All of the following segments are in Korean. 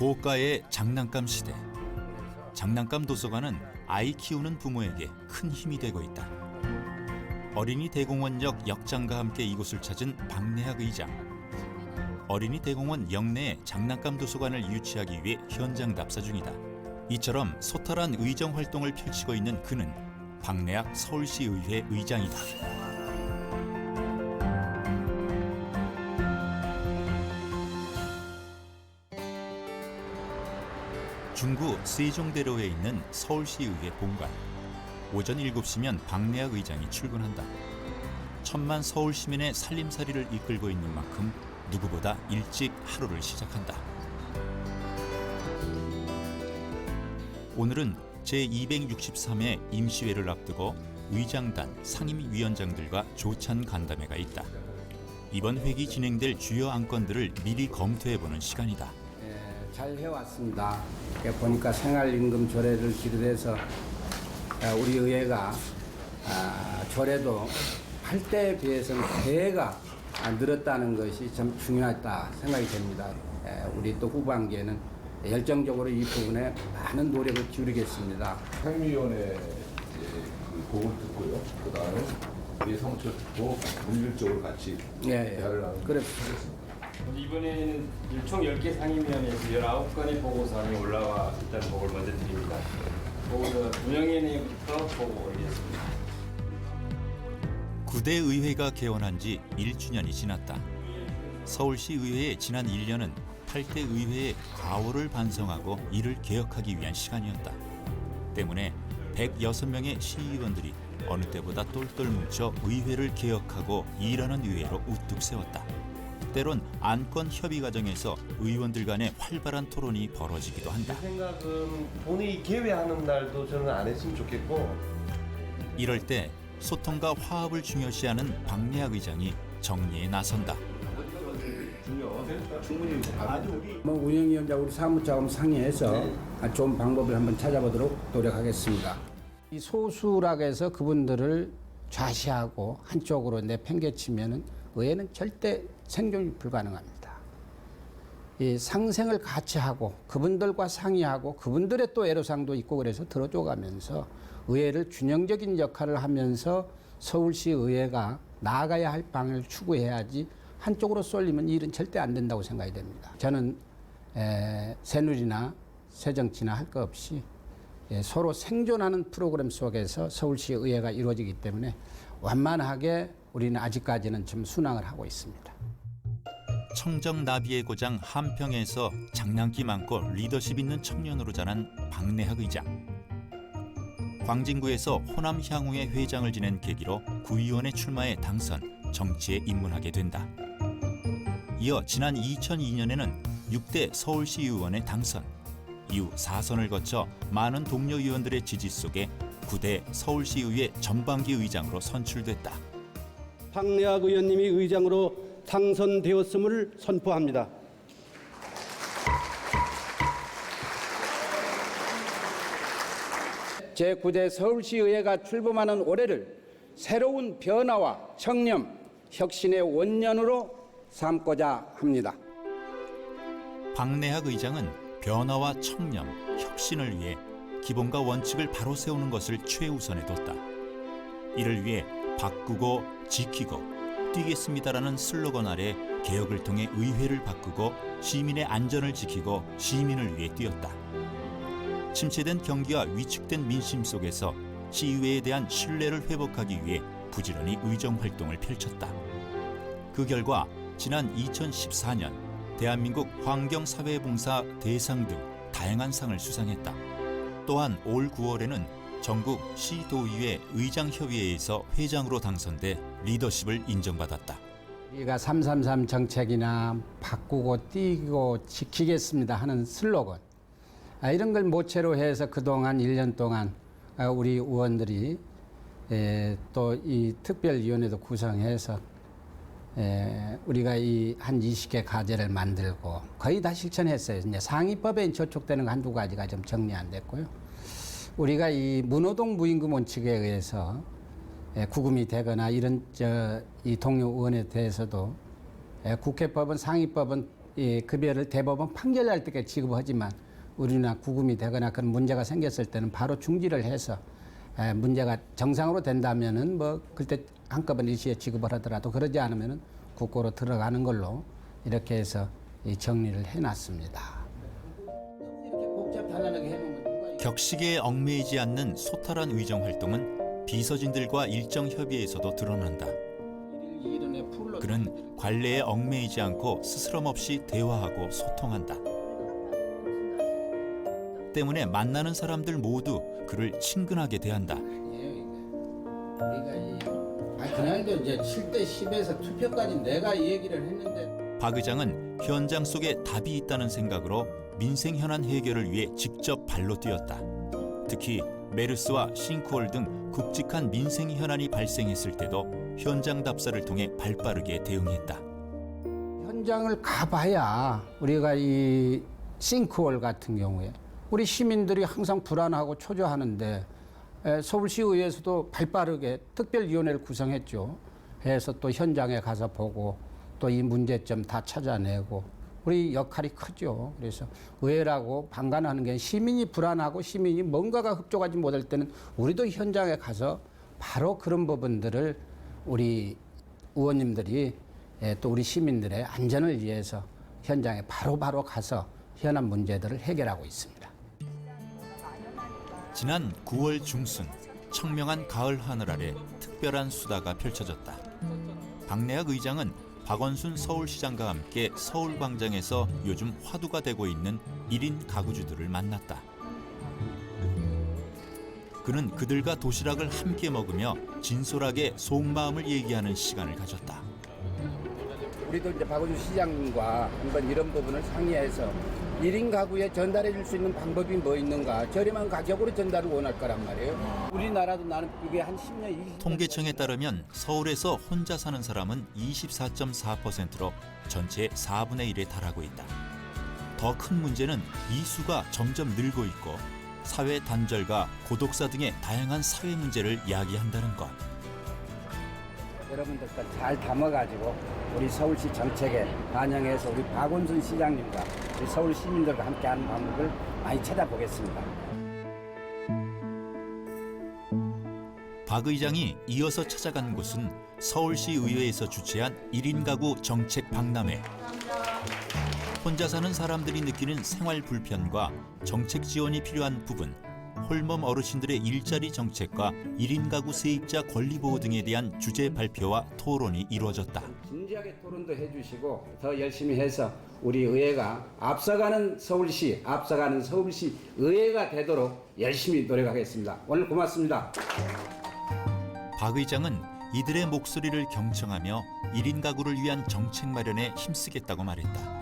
고가의 장난감 시대. 장난감 도서관은 아이 키우는 부모에게 큰 힘이 되고 있다. 어린이 대공원역 역장과 함께 이곳을 찾은 박내학 의장. 어린이 대공원 역내에 장난감 도서관을 유치하기 위해 현장 답사 중이다. 이처럼 소탈한 의정 활동을 펼치고 있는 그는 박내학 서울시의회 의장이다. 중구 세종대로에 있는 서울시의회 본관. 오전 7시면 박내학 의장이 출근한다. 천만 서울 시민의 살림살이를 이끌고 있는 만큼 누구보다 일찍 하루를 시작한다. 오늘은 제263회 임시회를 앞두고 의장단, 상임위원장들과 조찬 간담회가 있다. 이번 회기 진행될 주요 안건들을 미리 검토해보는 시간이다. 잘 해왔습니다. 보니까 생활임금 조례를 비롯해서 우리 의회가 조례도 할 때에 비해서는 배가 늘었다는 것이 참 중요하다 생각이 됩니다. 우리 또 후반기에는 열정적으로 이 부분에 많은 노력을 기울이겠습니다. 상임위원회 보고를 듣고요. 그 다음에 우리 성철 듣고 물질적으로 같이 대화를 나누는 그렇습니다. 이번에는 총 10개 상임위원회에서 19건의 보고서안이 올라와 있다는 보고를 먼저 드립니다. 보고서 운영위원회부터 보고 올리겠습니다. 9대 의회가 개원한 지 1주년이 지났다. 서울시 의회의 지난 1년은 8대 의회의 과오를 반성하고 이를 개혁하기 위한 시간이었다. 때문에 106명의 시의원들이 어느 때보다 똘똘 뭉쳐 의회를 개혁하고 일하는 의회로 우뚝 세웠다. 때론 안건 협의 과정에서 의원들 간의 활발한 토론이 벌어지기도 한다. 제 생각은 본회의 개회하는 날도 저는 안 했으면 좋겠고. 이럴 때 소통과 화합을 중요시하는 박내학 의장이 정리에 나선다. 운영위원장 우리 사무자금 상의해서 좋은 방법을 한번 찾아보도록 노력하겠습니다. 이 소수라고 해서 그분들을 좌시하고 한쪽으로 내팽개치면은 의회는 절대 생존이 불가능합니다. 이 상생을 같이 하고 그분들과 상의하고 그분들의 또 애로사항도 있고 그래서 들어줘가면서 의회를 균형적인 역할을 하면서 서울시 의회가 나아가야 할 방향을 추구해야지 한쪽으로 쏠리면 일은 절대 안 된다고 생각이 됩니다. 저는 새누리나 새정치나 할 것 없이 서로 생존하는 프로그램 속에서 서울시 의회가 이루어지기 때문에 완만하게 우리는 아직까지는 좀 순항을 하고 있습니다. 청정나비의 고장 한평에서 장난기 많고 리더십 있는 청년으로 자란 박내학 의장. 광진구에서 호남 향후의 회장을 지낸 계기로 구의원에 출마해 당선, 정치에 입문하게 된다. 이어 지난 2002년에는 6대 서울시의원에 당선. 이후 4선을 거쳐 많은 동료 의원들의 지지 속에 9대 서울시의회 전반기 의장으로 선출됐다. 박내학 의원님이 의장으로 당선되었음을 선포합니다. 제9대 서울시의회가 출범하는 올해를 새로운 변화와 청렴, 혁신의 원년으로 삼고자 합니다. 박내학 의장은 변화와 청렴, 혁신을 위해 기본과 원칙을 바로 세우는 것을 최우선에 뒀다. 이를 위해 바꾸고 지키고 뛰겠습니다라는 슬로건 아래 개혁을 통해 의회를 바꾸고 시민의 안전을 지키고 시민을 위해 뛰었다. 침체된 경기와 위축된 민심 속에서 시의회에 대한 신뢰를 회복하기 위해 부지런히 의정 활동을 펼쳤다. 그 결과 지난 2014년 대한민국 환경사회봉사 대상 등 다양한 상을 수상했다. 또한 올 9월에는 전국 시도의회 의장협의회에서 회장으로 당선돼 리더십을 인정받았다. 우리가 333 정책이나 바꾸고 뛰고 지키겠습니다 하는 슬로건 이런 걸 모체로 해서 그동안 1년 동안 우리 의원들이 또 이 특별위원회도 구성해서 우리가 이 한 20개 과제를 만들고 거의 다 실천했어요. 이제 상위법에 저촉되는 거 한두 가지가 좀 정리 안 됐고요. 우리가 이 무노동 무임금 원칙에 의해서 구금이 되거나 이런 이 동료 의원에 대해서도 국회법은 상위법은 이 급여를 대법원 판결날 때까지 지급하지만 우리나라 구금이 되거나 그런 문제가 생겼을 때는 바로 중지를 해서 문제가 정상으로 된다면은 뭐 그때 한꺼번에 일시에 지급을 하더라도 그러지 않으면은 국고로 들어가는 걸로 이렇게 해서 이 정리를 해놨습니다. 이렇게 복잡단단하게 해놓으면 누가 격식에 얽매이지 않는 소탈한 의정 활동은 비서진들과 일정 협의에서도 드러난다. 이른에 풀로 그는 관례에 얽매이지 않고 스스럼 없이 대화하고 소통한다. 때문에 만나는 사람들 모두 그를 친근하게 대한다. 우리가 그날도 이제 7대 10에서 투표까지 내가 이 얘기를 했는데 박 의장은 현장 속에 답이 있다는 생각으로 민생 현안 해결을 위해 직접 발로 뛰었다. 특히 메르스와 싱크홀 등 굵직한 민생 현안이 발생했을 때도 현장 답사를 통해 발빠르게 대응했다. 현장을 가봐야 우리가 이 싱크홀 같은 경우에 우리 시민들이 항상 불안하고 초조하는데 서울시의회에서도 발빠르게 특별위원회를 구성했죠. 해서 또 현장에 가서 보고 또 이 문제점 다 찾아내고 우리 역할이 크죠. 그래서 의회라고 방관하는 게 시민이 불안하고 시민이 뭔가가 흡족하지 못할 때는 우리도 현장에 가서 바로 그런 부분들을 우리 의원님들이 또 우리 시민들의 안전을 위해서 현장에 바로바로 가서 현안 문제들을 해결하고 있습니다. 지난 9월 중순 청명한 가을 하늘 아래 특별한 수다가 펼쳐졌다. 박내학 의장은 박원순 서울시장과 함께 서울광장에서 요즘 화두가 되고 있는 1인 가구주들을 만났다. 그는 그들과 도시락을 함께 먹으며 진솔하게 속마음을 얘기하는 시간을 가졌다. 우리도 이제 박원순 시장님과 한번 이런 부분을 상의해서 1인 가구에 전달해 줄 수 있는 방법이 뭐 있는가, 저렴한 가격으로 전달을 원할 거란 말이에요. 우리나라도 나는 이게 한 10년, 20년 통계청에 따르면 서울에서 혼자 사는 사람은 24.4%로 전체의 4분의 1에 달하고 있다. 더 큰 문제는 이 수가 점점 늘고 있고 사회 단절과 고독사 등의 다양한 사회 문제를 야기한다는 것. 여러분들 것 잘 담아가지고 우리 서울시 정책에 반영해서 우리 박원순 시장님과 우리 서울 시민들과 함께하는 방법을 많이 찾아보겠습니다. 박 의장이 이어서 찾아간 곳은 서울시 의회에서 주최한 1인 가구 정책 박람회. 혼자 사는 사람들이 느끼는 생활 불편과 정책 지원이 필요한 부분, 홀몸 어르신들의 일자리 정책과 1인 가구 세입자 권리 보호 등에 대한 주제 발표와 토론이 이루어졌다. 진지하게 토론도 해주시고 더 열심히 해서 우리 의회가 앞서가는 서울시 의회가 되도록 열심히 노력하겠습니다. 오늘 고맙습니다. 박 의장은 이들의 목소리를 경청하며 1인 가구를 위한 정책 마련에 힘쓰겠다고 말했다.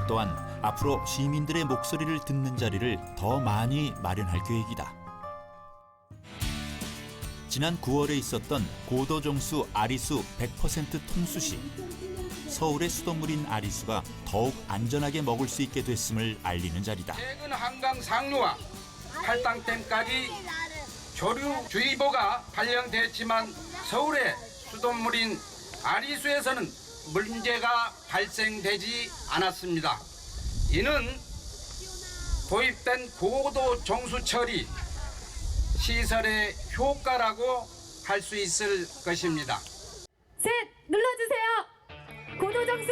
또한 앞으로 시민들의 목소리를 듣는 자리를 더 많이 마련할 계획이다. 지난 9월에 있었던 고도정수 아리수 100% 통수시. 서울의 수돗물인 아리수가 더욱 안전하게 먹을 수 있게 됐음을 알리는 자리다. 최근 한강 상류와 팔당댐까지 조류주의보가 발령됐지만 서울의 수돗물인 아리수에서는 문제가 발생되지 않았습니다. 이는 도입된 고도 정수 처리 시설의 효과라고 할 수 있을 것입니다. 셋 눌러주세요. 고도 정수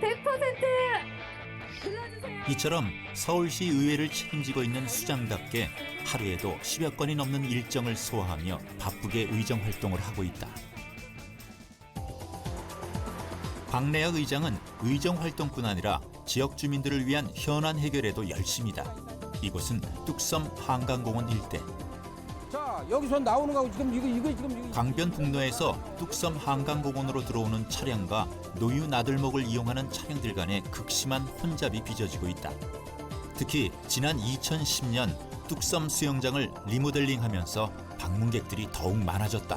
100% 눌러주세요. 이처럼 서울시 의회를 책임지고 있는 수장답게 하루에도 10여 건이 넘는 일정을 소화하며 바쁘게 의정 활동을 하고 있다. 박내학 의장은 의정 활동뿐 아니라 지역 주민들을 위한 현안 해결에도 열심이다. 이곳은 뚝섬 한강공원 일대. 자, 여기서 나오는 거하고 지금 이거 지금 강변북로에서 뚝섬 한강공원으로 들어오는 차량과 노유 나들목을 이용하는 차량들 간의 극심한 혼잡이 빚어지고 있다. 특히 지난 2010년 뚝섬 수영장을 리모델링하면서 방문객들이 더욱 많아졌다.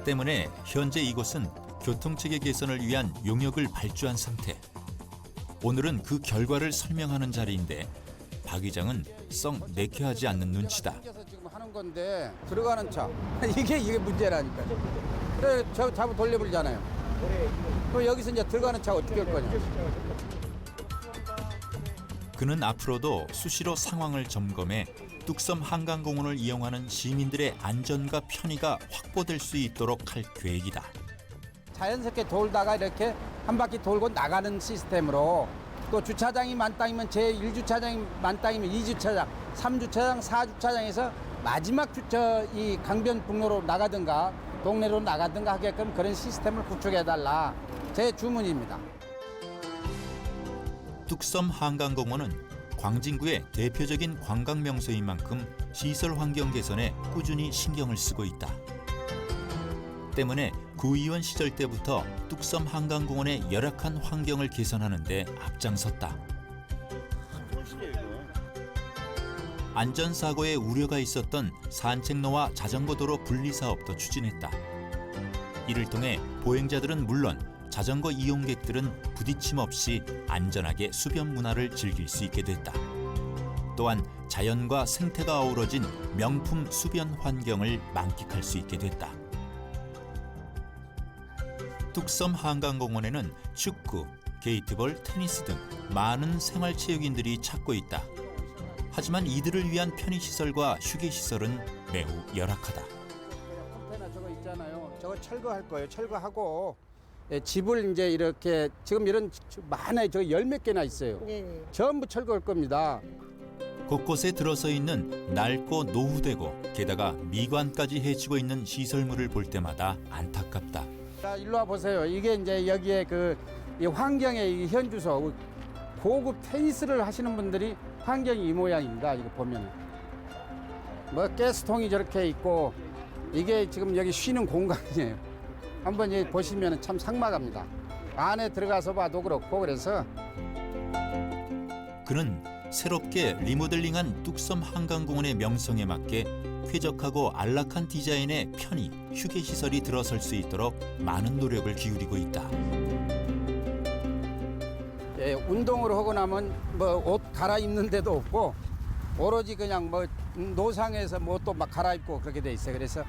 때문에 현재 이곳은 교통체계 개선을 위한 용역을 발주한 상태. 오늘은 그 결과를 설명하는 자리인데 박 의장은 썩 내켜하지 않는 눈치다. 지금 하는 건데 들어가는 차 이게 문제라니까. 그래 저 잡아 돌려버리잖아요. 또 여기서 이제 들어가는 차 어떻게 할 거냐. 그는 앞으로도 수시로 상황을 점검해 뚝섬 한강공원을 이용하는 시민들의 안전과 편의가 확보될 수 있도록 할 계획이다. 자연스럽게 돌다가 이렇게 한 바퀴 돌고 나가는 시스템으로 또 주차장이 만땅이면 제1주차장이 만땅이면 2주차장, 3주차장, 4주차장에서 마지막 이 강변북로로 나가든가 동네로 나가든가 하게끔 그런 시스템을 구축해달라. 제 주문입니다. 뚝섬 한강공원은 광진구의 대표적인 관광 명소인 만큼 시설 환경 개선에 꾸준히 신경을 쓰고 있다. 때문에 구의원 시절 때부터 뚝섬 한강공원의 열악한 환경을 개선하는 데 앞장섰다. 안전사고의 우려가 있었던 산책로와 자전거도로 분리 사업도 추진했다. 이를 통해 보행자들은 물론 자전거 이용객들은 부딪힘 없이 안전하게 수변 문화를 즐길 수 있게 됐다. 또한 자연과 생태가 어우러진 명품 수변 환경을 만끽할 수 있게 됐다. 뚝섬 한강공원에는 축구, 게이트볼, 테니스 등 많은 생활체육인들이 찾고 있다. 하지만 이들을 위한 편의시설과 휴게시설은 매우 열악하다. 컨테이너 저거 있잖아요. 저거 철거할 거예요. 철거하고 집을 이제 이렇게 지금 이런 많아요. 저 10몇 개나 있어요. 전부 철거할 겁니다. 곳곳에 들어서 있는 낡고 노후되고 게다가 미관까지 해치고 있는 시설물을 볼 때마다 안타깝다. 자, 일로 와 보세요. 이게 이제 여기에 이 환경의 이 현주소 고급 테니스를 하시는 분들이 환경이 이 모양입니다. 이거 보면 뭐 가스통이 저렇게 있고 이게 지금 여기 쉬는 공간이에요. 한번 여기 보시면 참 삭막합니다. 안에 들어가서 봐도 그렇고 그래서 그는 새롭게 리모델링한 뚝섬 한강공원의 명성에 맞게 쾌적하고 안락한 디자인의 편의, 휴게시설이 들어설 수 있도록 많은 노력을 기울이고 있다. 예, 운동을 하고 나면 뭐 옷 갈아입는 데도 없고 오로지 그냥 뭐 노상에서 뭐 또 막 갈아입고 그렇게 돼 있어요. 그래서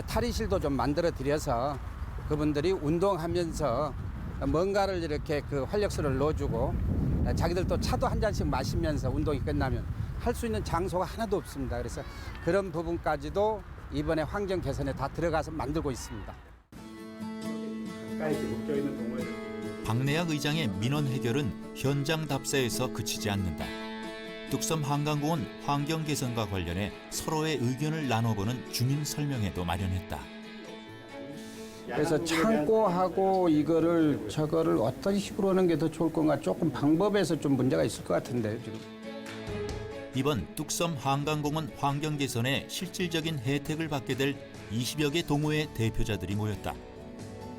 탈의실도 좀 만들어 드려서 그분들이 운동하면서 뭔가를 이렇게 그 활력소를 넣어주고 자기들 또 차도 한 잔씩 마시면서 운동이 끝나면 할 수 있는 장소가 하나도 없습니다. 그래서 그런 부분까지도 이번에 환경 개선에 다 들어가서 만들고 있습니다. 박내학 의장의 민원 해결은 현장 답사에서 그치지 않는다. 뚝섬 한강공원 환경 개선과 관련해 서로의 의견을 나눠보는 주민 설명회도 마련했다. 그래서 창고하고 이거를 저거를 어떤 식으로 하는 게 더 좋을 건가 조금 방법에서 좀 문제가 있을 것 같은데요. 지금. 이번 뚝섬 한강공원 환경 개선에 실질적인 혜택을 받게 될 20여 개 동호회 대표자들이 모였다.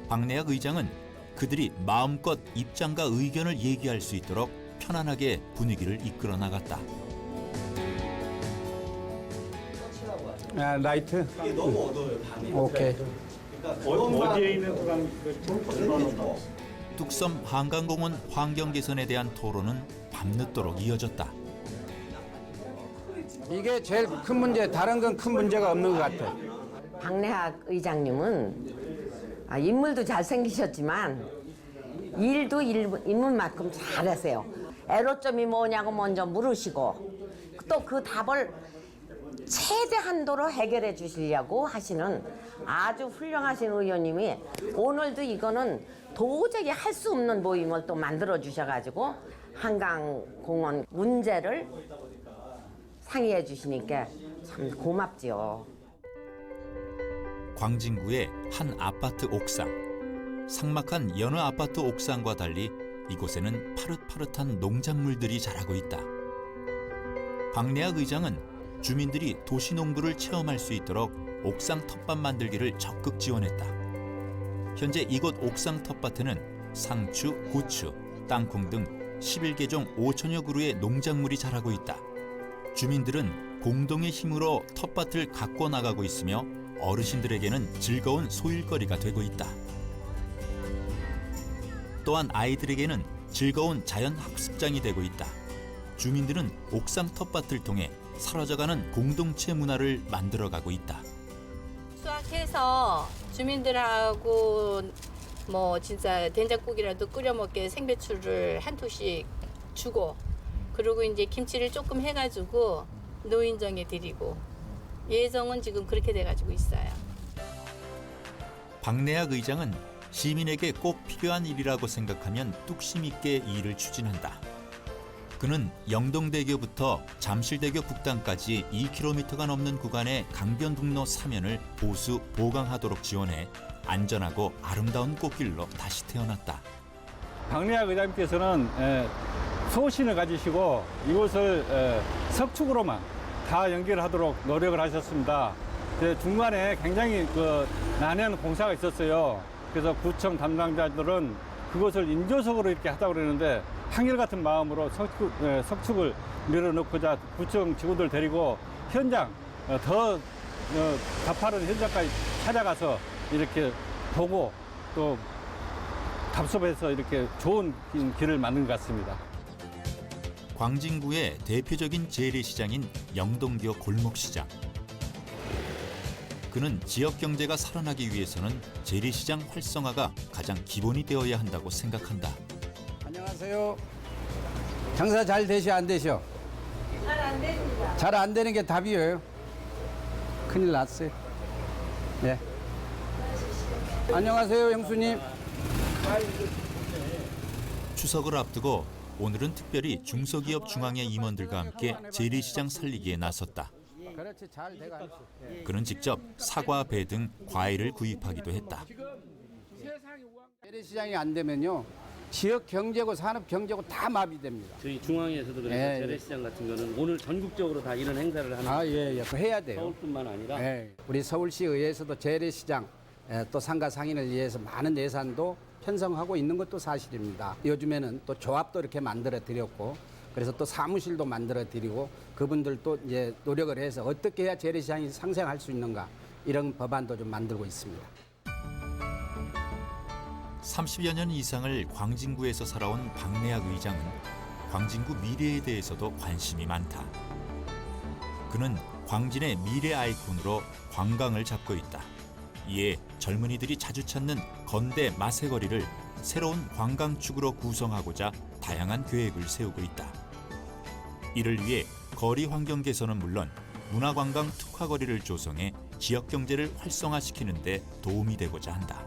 박내학 의장은 그들이 마음껏 입장과 의견을 얘기할 수 있도록 편안하게 분위기를 이끌어 나갔다. 아, 라이트? 이게 너무 어두워요, 밤이. 오케이. 어디에 있는 구간 뚝섬 한강공원 환경 개선에 대한 토론은 밤늦도록 이어졌다. 이게 제일 큰 문제, 다른 건 큰 문제가 없는 것 같아요. 박내학 의장님은 인물도 잘생기셨지만 일도 인물만큼 잘하세요. 애로점이 뭐냐고 먼저 물으시고 또 그 답을 최대한도로 해결해 주시려고 하시는 아주 훌륭하신 의원님이 오늘도 이거는 도저히 할 수 없는 모임을 또 만들어 주셔가지고 한강공원 문제를 상의해 주시니까 참 고맙지요. 광진구의 한 아파트 옥상. 삭막한 여느 아파트 옥상과 달리 이곳에는 파릇파릇한 농작물들이 자라고 있다. 박내학 의장은 주민들이 도시농부를 체험할 수 있도록 옥상 텃밭 만들기를 적극 지원했다. 현재 이곳 옥상 텃밭에는 상추, 고추, 땅콩 등 11개종 5천여 그루의 농작물이 자라고 있다. 주민들은 공동의 힘으로 텃밭을 가꿔 나가고 있으며 어르신들에게는 즐거운 소일거리가 되고 있다. 또한 아이들에게는 즐거운 자연 학습장이 되고 있다. 주민들은 옥상 텃밭을 통해 사라져가는 공동체 문화를 만들어가고 있다. 수확해서 주민들하고 뭐 진짜 된장국이라도 끓여 먹게 생배추를 한 톡씩 주고 그리고 이제 김치를 조금 해가지고 노인정에 드리고 예정은 지금 그렇게 돼가지고 있어요. 박내학 의장은 시민에게 꼭 필요한 일이라고 생각하면 뚝심 있게 일을 추진한다. 그는 영동대교부터 잠실대교 북단까지 2km가 넘는 구간의 강변북로 사면을 보수 보강하도록 지원해 안전하고 아름다운 꽃길로 다시 태어났다. 박내학 의장님께서는 소신을 가지시고 이곳을 석축으로만 다 연결하도록 노력을 하셨습니다. 중간에 굉장히 난해한 공사가 있었어요. 그래서 구청 담당자들은 그것을 인조석으로 이렇게 하자고 그러는데 한결같은 마음으로 석축을 밀어넣고자 구청 직원들 데리고 현장 더 가파른 현장까지 찾아가서 이렇게 보고 또 답습해서 이렇게 좋은 길을 만든 것 같습니다. 광진구의 대표적인 재래시장인 영동교 골목시장. 그는 지역 경제가 살아나기 위해서는 재래시장 활성화가 가장 기본이 되어야 한다고 생각한다. 안녕하세요. 장사 잘 되셔 안 되셔? 잘 안 됩니다. 잘 안 되는 게 답이에요. 큰일 났어요. 네. 안녕하세요, 형수님. 추석을 앞두고 오늘은 특별히 중소기업 중앙회 임원들과 함께 재래시장 살리기에 나섰다. 그렇지, 잘 돼가. 그는 직접 사과, 배 등 과일을 구입하기도 했다. 재래시장이 안 되면요, 지역 경제고 산업 경제고 다 마비됩니다. 저희 중앙에서도 그래서 예, 재래시장 같은 거는 오늘 전국적으로 다 이런 행사를 하는 예, 그 해야 돼요. 서울뿐만 아니라 우리 서울시의회에서도 재래시장 또 상가 상인을 위해서 많은 예산도 편성하고 있는 것도 사실입니다. 요즘에는 또 조합도 이렇게 만들어 드렸고, 그래서 또 사무실도 만들어 드리고, 그분들도 이제 노력을 해서 어떻게 해야 재래시장이 상생할 수 있는가, 이런 법안도 좀 만들고 있습니다. 30여 년 이상을 광진구에서 살아온 박내학 의장은 광진구 미래에 대해서도 관심이 많다. 그는 광진의 미래 아이콘으로 관광을 잡고 있다. 이에 젊은이들이 자주 찾는 건대 마세거리를 새로운 관광축으로 구성하고자 다양한 계획을 세우고 있다. 이를 위해 거리 환경 개선은 물론 문화관광 특화거리를 조성해 지역 경제를 활성화시키는 데 도움이 되고자 한다.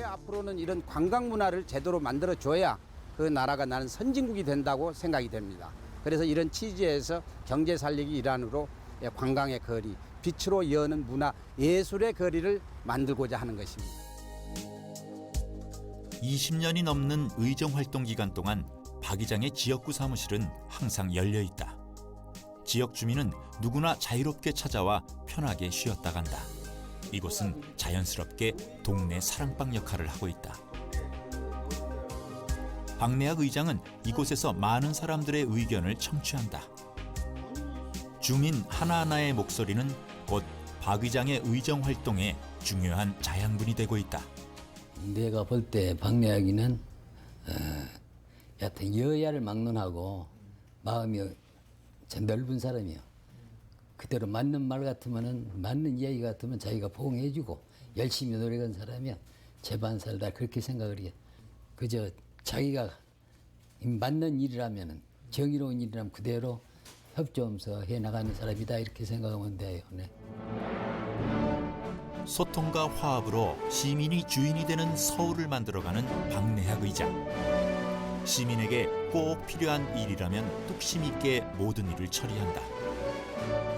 앞으로는 이런 관광 문화를 제대로 만들어줘야 그 나라가 나는 선진국이 된다고 생각이 됩니다. 그래서 이런 취지에서 경제 살리기 일환으로 관광의 거리, 빛으로 여는 문화, 예술의 거리를 만들고자 하는 것입니다. 20년이 넘는 의정 활동 기간 동안 박 의장의 지역구 사무실은 항상 열려 있다. 지역 주민은 누구나 자유롭게 찾아와 편하게 쉬었다 간다. 이곳은 자연스럽게 동네 사랑방 역할을 하고 있다. 박내학 의장은 이곳에서 많은 사람들의 의견을 청취한다. 주민 하나하나의 목소리는 곧 박 의장의 의정 활동에 중요한 자양분이 되고 있다. 내가 볼 때 박내학이는 여하튼 여야를 막론하고 마음이 참 넓은 사람이요. 그대로 맞는 말 같으면은, 맞는 이야기 같으면 자기가 포옹해주고 열심히 노력한 사람이야. 제반 살다 그렇게 생각을 해. 그저 자기가 맞는 일이라면은, 정의로운 일이라면 그대로 협조하면서 해나가는 사람이다, 이렇게 생각하면 돼요. 네. 소통과 화합으로 시민이 주인이 되는 서울을 만들어가는 박내학 의장. 시민에게 꼭 필요한 일이라면 뚝심 있게 모든 일을 처리한다.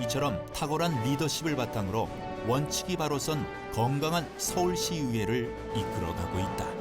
이처럼 탁월한 리더십을 바탕으로 원칙이 바로 선 건강한 서울시의회를 이끌어가고 있다.